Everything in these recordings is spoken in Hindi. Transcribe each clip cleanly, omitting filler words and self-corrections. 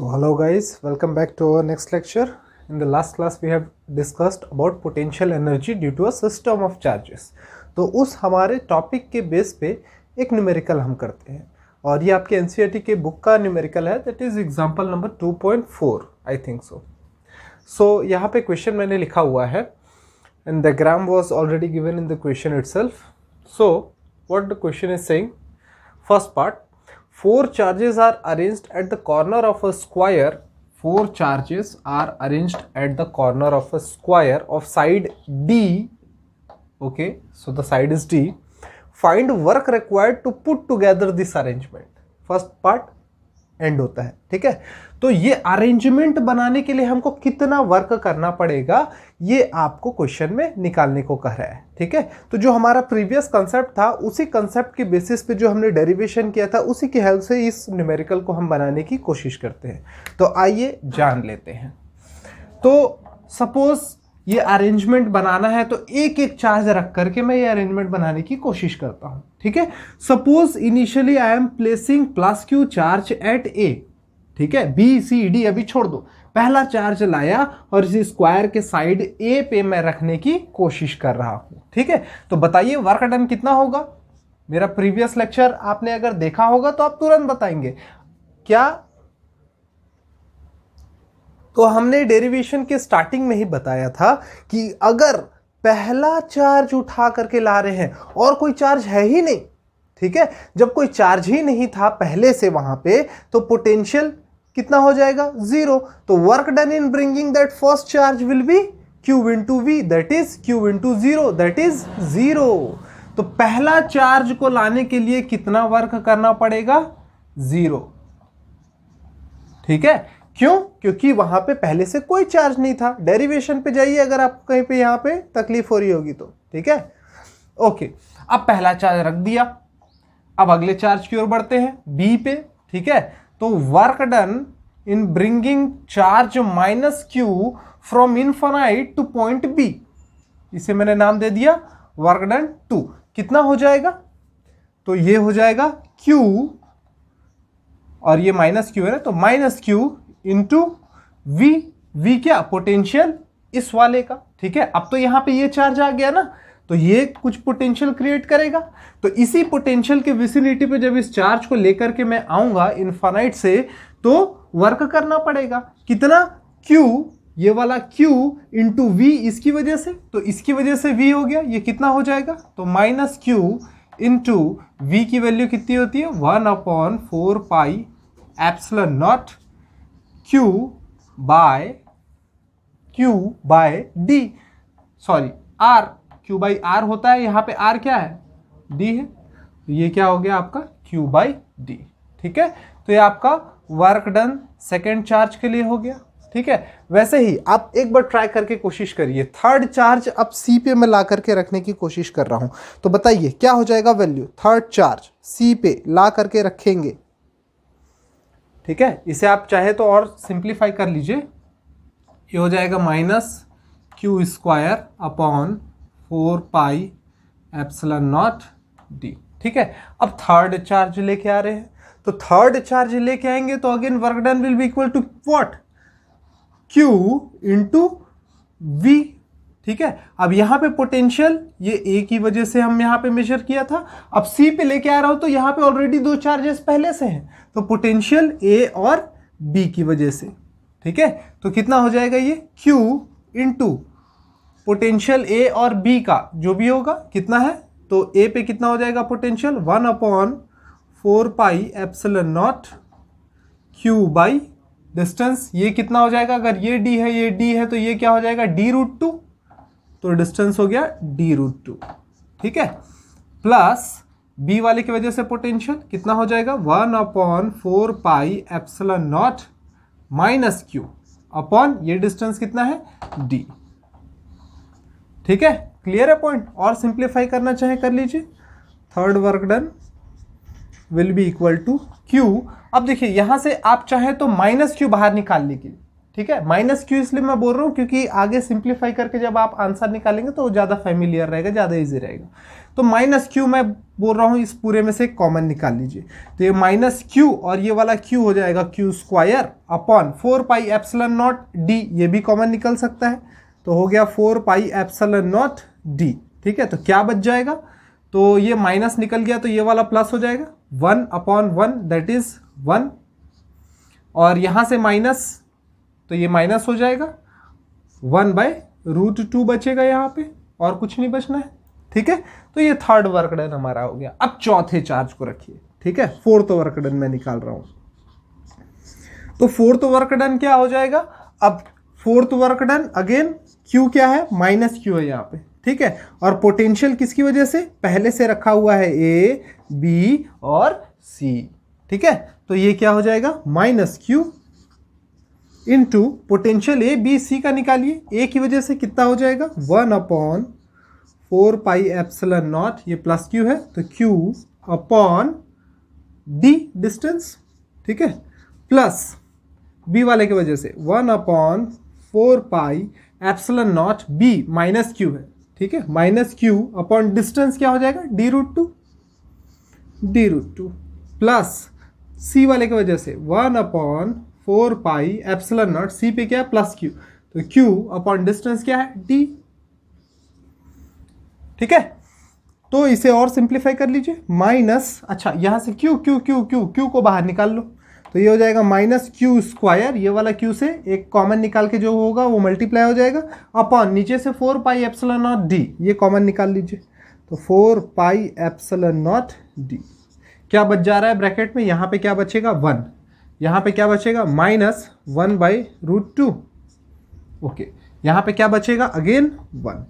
So hello guys, welcome back to our next lecture. In the last class we have discussed about potential energy due to a system of charges. तो उस हमारे टॉपिक के बेस पे एक न्यूमेरिकल हम करते हैं और ये आपके एनसीईआरटी के बुक का न्यूमेरिकल है, that is example number 2.4 I think so. So यहाँ पे क्वेश्चन मैंने लिखा हुआ है and the diagram was already given in the question itself. So what the question is saying, first part, 4 charges are arranged at the corner of a square. 4 charges are arranged at the corner of a square of side D. Okay, so the side is D. Find work required to put together this arrangement. First part and होता है. ठीक है, तो ये अरेंजमेंट बनाने के लिए हमको कितना वर्क करना पड़ेगा ये आपको क्वेश्चन में निकालने को कह रहा है. ठीक है, तो जो हमारा प्रीवियस कंसेप्ट था उसी कंसेप्ट के बेसिस पे जो हमने डेरिवेशन किया था उसी की हेल्प से इस न्यूमेरिकल को हम बनाने की कोशिश करते हैं. तो आइए जान लेते हैं. तो सपोज ये अरेंजमेंट बनाना है तो एक एक चार्ज रख करके मैं ये अरेंजमेंट बनाने की कोशिश करता हूं. ठीक है, suppose initially I am placing plus Q charge at A. ठीक है, बी सी डी अभी छोड़ दो, पहला चार्ज लाया और इसी स्क्वायर के साइड ए पे मैं रखने की कोशिश कर रहा हूं. ठीक है, तो बताइए वर्क डन कितना होगा. मेरा प्रीवियस लेक्चर आपने अगर देखा होगा तो आप तुरंत बताएंगे क्या. तो हमने डेरिवेशन के स्टार्टिंग में ही बताया था कि अगर पहला चार्ज उठा करके ला रहे हैं और कोई चार्ज है ही नहीं. ठीक है, जब कोई चार्ज ही नहीं था पहले से वहां पे तो पोटेंशियल कितना हो जाएगा, जीरो. तो work done in bringing that first charge will be Q into V, that is Q into zero, that is zero. तो पहला चार्ज को लाने के लिए कितना वर्क करना पड़ेगा, जीरो. ठीक है, क्यों, क्योंकि वहां पे पहले से कोई चार्ज नहीं था. डेरिवेशन पे जाइए अगर आपको कहीं पे यहां पे तकलीफ हो रही होगी तो. ठीक है, ओके, अब पहला चार्ज रख दिया. अब अगले चार्ज की ओर बढ़ते हैं बी पे. ठीक है, तो work done in bringing charge minus Q from infinite to point B, इसे मैंने नाम दे दिया वर्क डन 2. कितना हो जाएगा, तो ये हो जाएगा क्यू और ये माइनस क्यू है ना, तो minus Q into V. V क्या, पोटेंशियल इस वाले का. ठीक है, अब तो यहां पे ये चार्ज आ गया ना, तो ये कुछ पोटेंशियल क्रिएट करेगा. तो इसी पोटेंशियल के विसिनिटी पे जब इस चार्ज को लेकर के मैं आऊंगा इनफाइनाइट से तो वर्क करना पड़ेगा. कितना, क्यू, ये वाला क्यू इंटू वी इसकी वजह से, तो इसकी वजह से वी हो गया. ये कितना हो जाएगा, तो माइनस क्यू इंटू वी की वैल्यू कितनी होती है, 1/4 pi epsilon naught Q by D, sorry R, Q by R होता है. यहां पे R क्या है, D है. तो ये क्या हो गया आपका Q बाई D. ठीक है, तो ये आपका वर्क डन सेकेंड चार्ज के लिए हो गया. ठीक है, वैसे ही आप एक बार ट्राई करके कोशिश करिए. थर्ड चार्ज अब C पे मैं ला करके रखने की कोशिश कर रहा हूं, तो बताइए क्या हो जाएगा वैल्यू. थर्ड चार्ज C पे ला करके रखेंगे. ठीक है, इसे आप चाहे तो और सिंप्लीफाई कर लीजिए. ये हो जाएगा minus Q square upon 4 pi epsilon not D. ठीक है, अब थर्ड चार्ज लेके आ रहे हैं, तो थर्ड चार्ज लेके आएंगे तो again work done will be equal to what, Q into V. ठीक है, अब यहां पे पोटेंशियल ये ए की वजह से हम यहां पे मेजर किया था. अब सी पे लेके आ रहा हूं तो यहां पे ऑलरेडी दो चार्जेस पहले से हैं, तो पोटेंशियल ए और बी की वजह से. ठीक है, तो कितना हो जाएगा ये क्यू इंटू पोटेंशियल ए और बी का जो भी होगा कितना है, तो ए पे कितना हो जाएगा potential 1/4 pi epsilon not Q by distance. ये कितना हो जाएगा, अगर ये डी है ये डी है तो ये क्या हो जाएगा d√2, तो डिस्टेंस हो गया d√2. ठीक है, प्लस बी वाले की वजह से पोटेंशियल कितना हो जाएगा 1/4 pi epsilon not minus Q upon ये डिस्टेंस कितना है d. ठीक है, क्लियर है पॉइंट. और सिंप्लीफाई करना चाहे कर लीजिए. Third work done will be equal to Q. अब देखिए यहां से आप चाहे तो माइनस क्यू बाहर निकाल लीजिए. ठीक है। माइनस क्यू इसलिए मैं बोल रहा हूँ क्योंकि आगे सिंप्लीफाई करके जब आप आंसर निकालेंगे तो ज़्यादा फेमिलियर रहेगा, ज़्यादा इजी रहेगा। तो माइनस क्यू मैं बोल रहा हूँ, इस पूरे में से कॉमन निकाल लीजिए। तो ये माइनस क्यू और ये वाला क्यू हो जाएगा Q square upon 4 pi epsilon not D, ये भी कॉमन निकल सकता है। तो हो गया 4 पाई एप्सिलॉन नॉट डी। ठीक है, तो क्या बच जाएगा, तो ये माइनस निकल गया तो ये वाला प्लस हो जाएगा 1 अपॉन 1 दैट इज 1, और यहाँ से माइनस तो ये माइनस हो जाएगा 1/√2 बचेगा यहाँ पे, और कुछ नहीं बचना है। ठीक है, तो ये थर्ड वर्क डन हमारा हो गया। अब चौथे चार्ज को रखिए। ठीक है, फोर्थ वर्क डन मैं निकाल रहा हूं। तो फोर्थ वर्क डन क्या हो जाएगा, अब fourth work done again Q क्या है, माइनस क्यू है यहाँ पे। ठीक है, और पोटेंशियल किसकी वजह से, पहले से रखा हुआ है ए बी और सी। ठीक है, तो ये क्या हो जाएगा minus Q into potential A B C का निकालिए। ए की वजह से कितना हो जाएगा 1/4 पाई एप्सिलॉन नॉट, ये प्लस क्यू है तो क्यू अपॉन डी डिस्टेंस। ठीक है, प्लस बी वाले की वजह से 1/4 pi epsilon not be minus Q है। ठीक है, माइनस क्यू अपॉन डिस्टेंस क्या हो जाएगा d√2 प्लस सी वाले की वजह से 1/4 पाई एप्सिलॉन नॉट, सी पे क्या है प्लस क्यू, तो क्यू अपॉन डिस्टेंस क्या है डी। ठीक है, तो इसे और सिंप्लीफाई कर लीजिए, माइनस, अच्छा यहां से Q Q Q Q Q को बाहर निकाल लो, तो ये हो जाएगा माइनस क्यू स्क्वायर, ये वाला क्यू से एक कॉमन निकाल के जो होगा वो मल्टीप्लाई हो जाएगा, अपॉन नीचे से 4 पाई एप्सिलॉन नॉट डी, ये कॉमन निकाल लीजिए, तो 4 पाई एप्सिलॉन नॉट डी। क्या बच जा रहा है ब्रैकेट में, यहाँ पे क्या बचेगा 1, यहाँ पे क्या बचेगा -1/√2। ओके, यहाँ पे क्या बचेगा अगेन 1।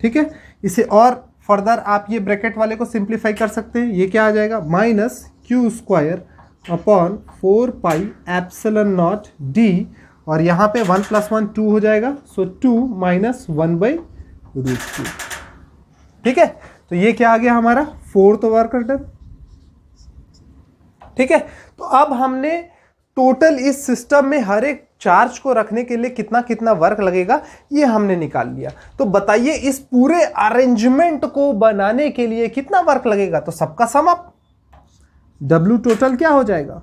ठीक है, इसे और फर्दर आप ये ब्रैकेट वाले को सिंप्लीफाई कर सकते हैं, ये क्या आ जाएगा minus Q square upon 4 pi epsilon not D, और यहाँ पे 1 + 1 2 हो जाएगा, सो 2 - 1/√2। ठीक है, तो ये क्या आ गया हमारा फोर्थ वर्क डन। ठीक है, तो अब हमने टोटल इस सिस्टम में हर एक चार्ज को रखने के लिए कितना कितना वर्क लगेगा ये हमने निकाल लिया। तो बताइए इस पूरे अरेंजमेंट को बनाने के लिए कितना वर्क लगेगा, तो सबका सम अप W टोटल क्या हो जाएगा,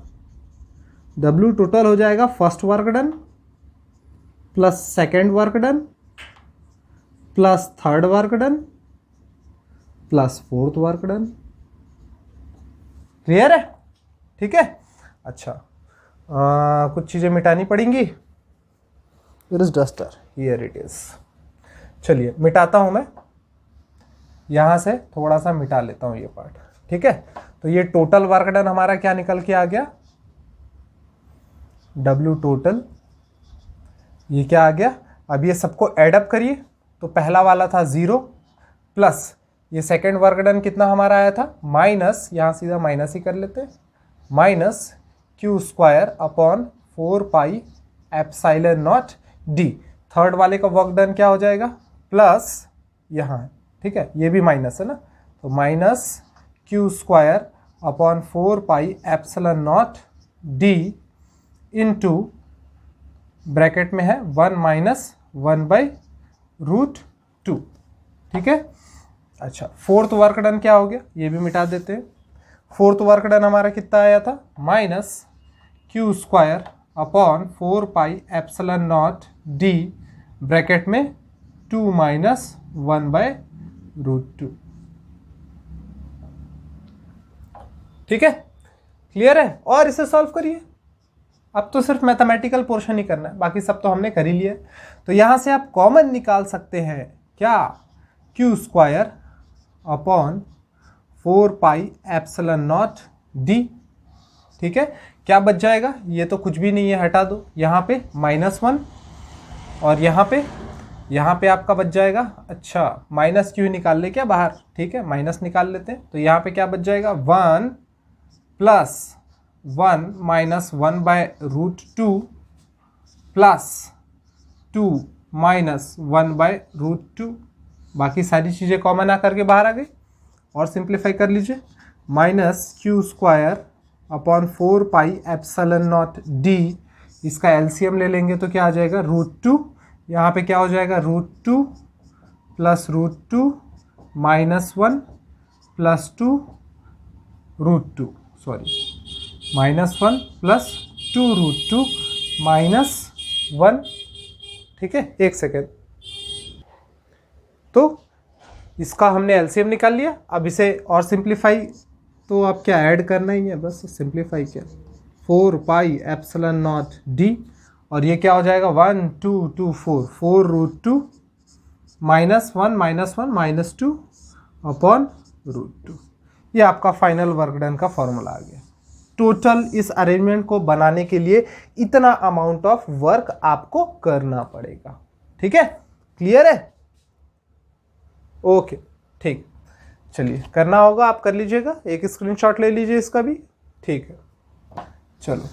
W टोटल हो जाएगा first work done plus second work done plus third work done plus fourth work done. Clear है? ठीक है, अच्छा कुछ चीजें मिटानी पड़ेंगी। Where is duster? Here it is। चलिए मिटाता हूं मैं, यहां से थोड़ा सा मिटा लेता हूं ये पार्ट। ठीक है, तो ये टोटल वर्क डन हमारा क्या निकल के आ गया, W टोटल, ये क्या आ गया। अब ये सबको एडअप करिए, तो पहला वाला था 0 प्लस ये सेकेंड वर्क डन कितना हमारा आया था माइनस, यहां सीधा माइनस ही कर लेते हैं, minus Q square upon 4 pi epsilon not D. Third वाले का वर्क डन क्या हो जाएगा प्लस यहाँ, ठीक है ये भी माइनस है ना, तो minus Q square upon 4 pi epsilon not D into bracket में है 1 - 1/√2। ठीक है, अच्छा फोर्थ वर्क डन क्या हो गया, ये भी मिटा देते हैं। फोर्थ वर्क डन हमारा कितना आया था minus Q square upon 4 pi epsilon not D bracket में 2 - 1/√2। ठीक है, क्लियर है? और इसे सॉल्व करिए। अब तो सिर्फ मैथमेटिकल पोर्शन ही करना है, बाकी सब तो हमने कर ही लिया। तो यहां से आप कॉमन निकाल सकते हैं क्या, Q square upon 4 pi epsilon not D. ठीक है, क्या बच जाएगा, ये तो कुछ भी नहीं है हटा दो, यहाँ पे -1 और यहाँ पे आपका बच जाएगा, अच्छा माइनस क्यू निकाल ले क्या बाहर, ठीक है माइनस निकाल लेते हैं, तो यहाँ पे क्या बच जाएगा 1 + 1 - 1/√2 प्लस 2 - 1/√2। बाकी सारी चीज़ें कॉमन आकर के बाहर आ गई, और सिंप्लीफाई कर लीजिए, minus Q square upon 4 pi epsilon not D इसका एलसीएम ले लेंगे तो क्या आ जाएगा √2, यहाँ पे क्या हो जाएगा √2 प्लस √2 -1 प्लस 2 √2 सॉरी -1 प्लस 2 √2 -1। ठीक है, एक सेकेंड। तो इसका हमने एलसीएम निकाल लिया। अब इसे और सिंप्लीफाई तो आप क्या ऐड करना ही है, बस सिंप्लीफाई क्या 4 पाई एप्सिलॉन नॉट डी, और ये क्या हो जाएगा 1 2 2 4 4 √2 -1 -2 अपॉन √2। ये आपका फाइनल वर्क डन का फॉर्मूला आ गया। टोटल इस अरेंजमेंट को बनाने के लिए इतना अमाउंट ऑफ वर्क आपको करना पड़ेगा। ठीक है, क्लियर है? ओके, ठीक, चलिए करना होगा, आप कर लीजिएगा, एक स्क्रीनशॉट ले लीजिए इसका भी। ठीक है, चलो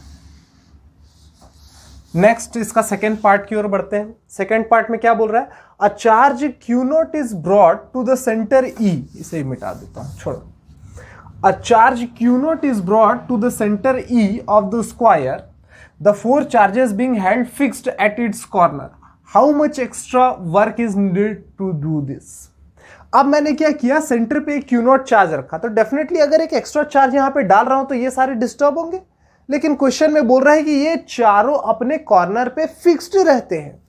नेक्स्ट इसका सेकेंड पार्ट की ओर बढ़ते हैं। सेकेंड पार्ट में क्या बोल रहा है, a charge Q naught is brought to the centre E, इसे मिटा देता हूं, छोड़ो। A charge Q naught is brought to the center E of the square, the 4 charges being held fixed at its corner. How much extra work is needed to do this? अब मैंने क्या किया, सेंटर पे Q naught चार्ज रखा, तो डेफिनेटली अगर एक एक्स्ट्रा चार्ज यहां पे डाल रहा हूं तो ये सारे डिस्टर्ब होंगे, लेकिन क्वेश्चन में बोल रहा है कि ये चारों अपने कॉर्नर पे फिक्स्ड रहते हैं।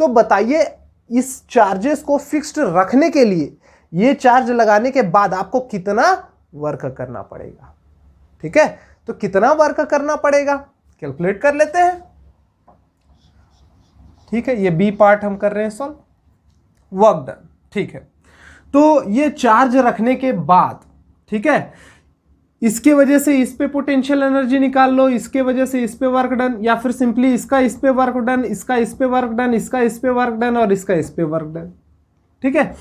तो बताइए इस चार्जेस को फिक्स्ड रखने के लिए, ये चार्ज लगाने के बाद आपको कितना वर्क करना पड़ेगा। ठीक है, तो कितना वर्क करना पड़ेगा कैलकुलेट कर लेते हैं। ठीक है, ये बी पार्ट हम कर रहे हैं सॉल्व, वर्क डन। ठीक है, तो ये चार्ज रखने के बाद, ठीक है, इसके वजह से इस पे पोटेंशियल एनर्जी निकाल लो, इसके वजह से इस पे वर्क डन, या फिर सिंपली इसका इस पे वर्क डन, इसका इस पे वर्क डन, इसका इस पे वर्क डन और इसका इस पे वर्क डन। ठीक है,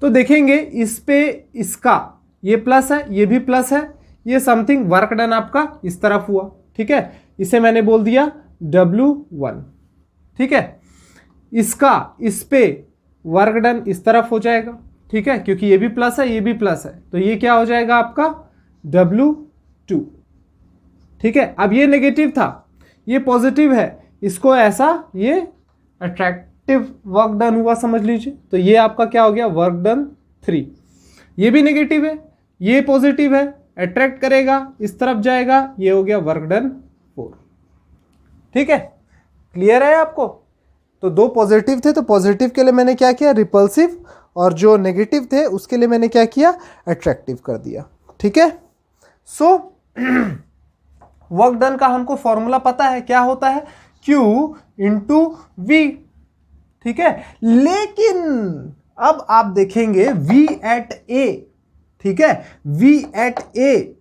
तो देखेंगे इस पे इसका ये प्लस है, ये भी प्लस है, ये समथिंग वर्क डन आपका इस तरफ हुआ। ठीक है, इसे मैंने बोल दिया W1। ठीक है, इसका इस पे वर्क डन इस तरफ हो जाएगा। ठीक है, क्योंकि ये भी प्लस है, ये भी प्लस है, तो ये क्या हो जाएगा आपका W2। ठीक है, अब ये नेगेटिव था, ये पॉजिटिव है, इसको ऐसा ये अट्रैक्टिव वर्क डन हुआ समझ लीजिए, तो ये आपका क्या हो गया वर्क डन 3। ये भी नेगेटिव है, ये पॉजिटिव है, अट्रैक्ट करेगा इस तरफ जाएगा, ये हो गया वर्क डन 4। ठीक है, क्लियर है आपको? तो दो पॉजिटिव थे, तो पॉजिटिव के लिए मैंने क्या किया रिपल्सिव, और जो नेगेटिव थे उसके लिए मैंने क्या किया अट्रैक्टिव कर दिया। ठीक है, सो वर्क डन का हमको फॉर्मूला पता है, क्या होता है Q इंटू V। ठीक है, लेकिन अब आप देखेंगे V एट A, ठीक है, V एट A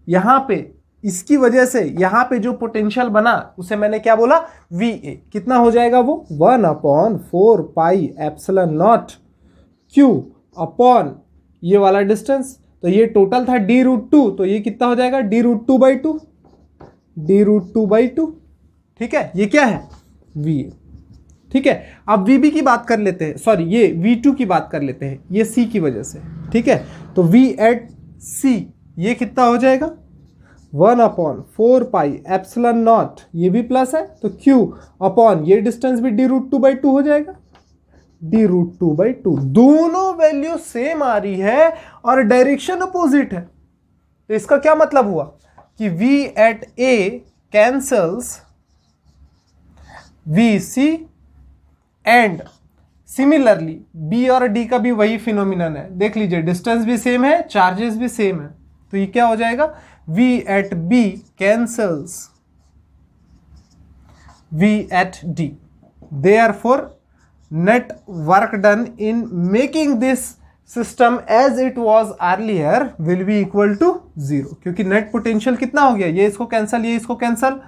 यहां पे इसकी वजह से यहां पे जो पोटेंशियल बना उसे मैंने क्या बोला VA, कितना हो जाएगा वो 1/4 pi epsilon naught Q upon ये वाला डिस्टेंस, तो ये टोटल था d√2, तो ये कितना हो जाएगा d√2/2, d√2/2। ठीक है, ये क्या है VA। ठीक है, अब VB की बात कर लेते हैं, सॉरी ये V2 की बात कर लेते हैं, ये C की वजह से। ठीक है, तो V एट C ये कितना हो जाएगा 1/4 पाई एप्सिलॉन नॉट, ये भी प्लस है, तो Q अपॉन ये डिस्टेंस भी d√2/2 हो जाएगा, d√2/2। दोनों वैल्यू सेम आ रही है और डायरेक्शन अपोजिट है, तो इसका क्या मतलब हुआ कि V at A cancels VC and similarly B और D का भी वही फिनोमिनन है। देख लीजिए डिस्टेंस भी सेम है, चार्जेस भी सेम है, तो ये क्या हो जाएगा V at B cancels V at D। Therefore net work done in making this system as it was earlier will be equal to 0, क्योंकि नेट पोटेंशियल कितना हो गया, ये इसको कैंसल, ये इसको कैंसल।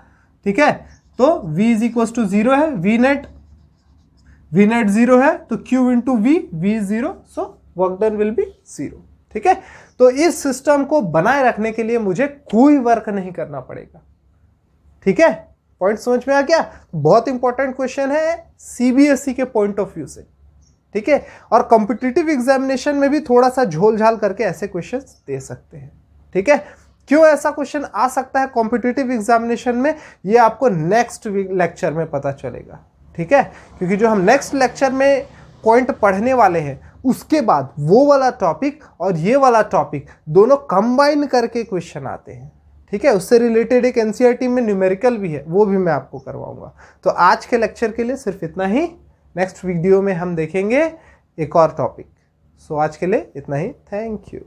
ठीक है, तो V इज इक्वल टू 0 है, V नेट 0 है, तो Q into V, V 0, so work done will B 0। ठीक है, तो इस सिस्टम को बनाए रखने के लिए मुझे कोई वर्क नहीं करना पड़ेगा। ठीक है, पॉइंट समझ में आ गया? बहुत इंपॉर्टेंट क्वेश्चन है CBSE के पॉइंट ऑफ व्यू से। ठीक है, और कॉम्पिटिटिव एग्जामिनेशन में भी थोड़ा सा झोल झाल करके ऐसे क्वेश्चंस दे सकते हैं। ठीक है, क्यों ऐसा क्वेश्चन आ सकता है कॉम्पिटिटिव एग्जामिनेशन में, ये आपको नेक्स्ट लेक्चर में पता चलेगा, ठीक है। क्योंकि जो हम नेक्स्ट लेक्चर में पॉइंट पढ़ने वाले हैं उसके बाद वो वाला टॉपिक और ये वाला टॉपिक दोनों कंबाइन करके क्वेश्चन आते हैं, ठीक है। उससे रिलेटेड एक एनसीईआरटी में न्यूमेरिकल भी है, वो भी मैं आपको करवाऊंगा। तो आज के लेक्चर के लिए सिर्फ इतना ही, नेक्स्ट वीडियो में हम देखेंगे एक और टॉपिक। सो आज के लिए इतना ही, थैंक यू।